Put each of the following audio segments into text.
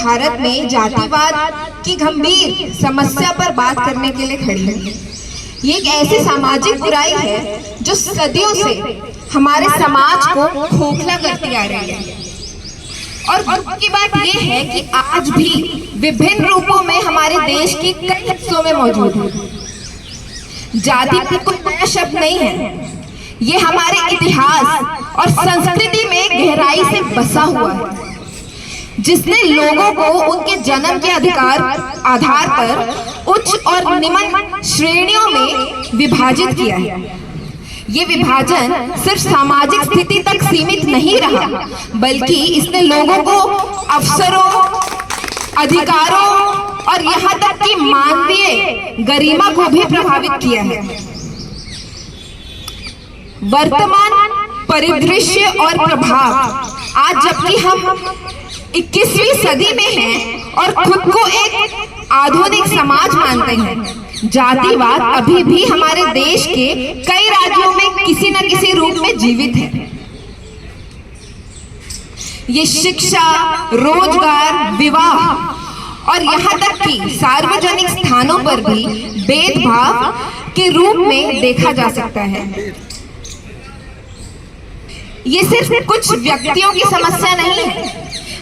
भारत में जातिवाद की गंभीर समस्या पर बात करने के लिए खड़ी है। ये एक ऐसी सामाजिक बुराई है जो सदियों से हमारे समाज को खोखला करती आ रही है। और दुख की बात यह है कि आज भी विभिन्न रूपों में हमारे देश के कई हिस्सों में मौजूद है। जाति कोई नया शब्द नहीं है, ये हमारे इतिहास और संस्कृति में गहराई से बसा हुआ है, जिसने लोगों को उनके जन्म के आधार पर उच्च और निम्न श्रेणियों में विभाजित किया है। ये विभाजन सिर्फ सामाजिक स्थिति तक सीमित नहीं रहा, बल्कि इसने लोगों को अवसरों, अधिकारों और यहाँ तक कि मानवीय गरिमा को भी प्रभावित किया है। वर्तमान परिदृश्य और प्रभाव आज जबकि हम 21वीं सदी में हैं और खुद को एक आधुनिक समाज मानते हैं, जातिवाद अभी भी हमारे देश के कई राज्यों में किसी न किसी रूप में जीवित है। ये शिक्षा, रोजगार, विवाह और यहाँ तक कि सार्वजनिक स्थानों पर भी भेदभाव के रूप में देखा जा सकता है। ये सिर्फ कुछ व्यक्तियों की समस्या नहीं है,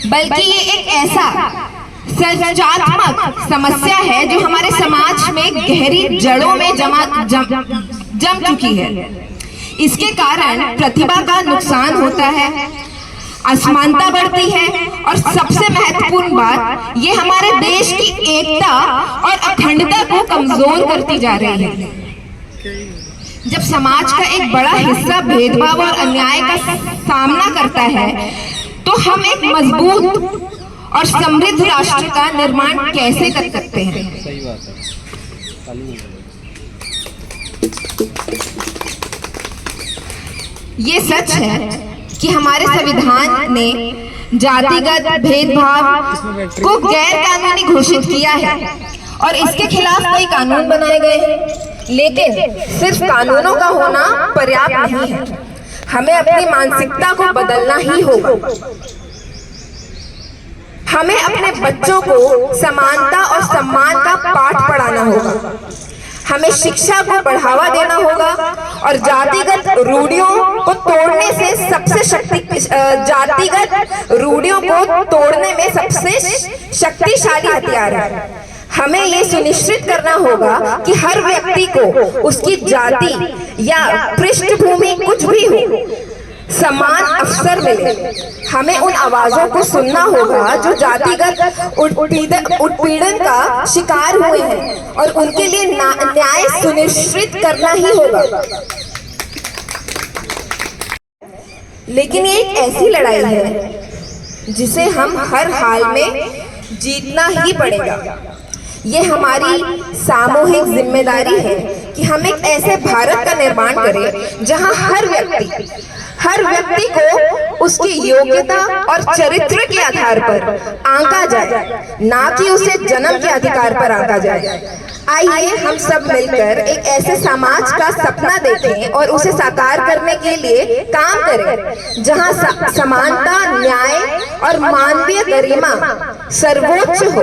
बल्कि ये एक ऐसा संरचनात्मक समस्या है जो हमारे समाज में गहरी जड़ों में जम चुकी है। इसके कारण प्रतिभा का नुकसान होता है, असमानता बढ़ती है और सबसे महत्वपूर्ण बात, ये हमारे देश की एकता और अखंडता को कमजोर करती जा रही है। जब समाज का एक बड़ा हिस्सा भेदभाव और अन्याय का सामना करता है, तो हम एक मजबूत और समृद्ध राष्ट्र का निर्माण कैसे कर सकते हैं? सही बात है। ये सच है कि हमारे संविधान ने जातिगत भेदभाव को गैर कानूनी घोषित किया है और इसके खिलाफ कई कानून बनाए गए हैं, लेकिन सिर्फ कानूनों का होना पर्याप्त नहीं है। हमें अपनी मानसिकता को बदलना ही होगा। हमें अपने बच्चों को समानता और सम्मान का पाठ पढ़ाना होगा। हमें शिक्षा को बढ़ावा देना होगा और जातिगत रूढ़ियों को तोड़ने में सबसे शक्तिशाली हथियार है। हमें ये सुनिश्चित करना होगा कि हर व्यक्ति को उसकी जाति या पृष्ठभूमि कुछ भी हो, समान अवसर मिले। हमें उन आवाजों को सुनना होगा जो जातिगत उत्पीड़न का शिकार हुए हैं और उनके लिए न्याय सुनिश्चित करना ही होगा। लेकिन ये एक ऐसी लड़ाई है जिसे हम हर हाल में जीतना ही पड़ेगा। ये हमारी सामूहिक जिम्मेदारी है कि हम एक ऐसे भारत का निर्माण करें जहां हर व्यक्ति को उसकी योग्यता और चरित्र के आधार पर आंका जाए, ना कि उसे जन्म के अधिकार पर आंका जाए। आइए हम सब मिलकर एक ऐसे समाज का सपना देखें और उसे साकार करने के लिए काम करें जहां समानता, न्याय और मानवीय गरिमा सर्वोच्च हो।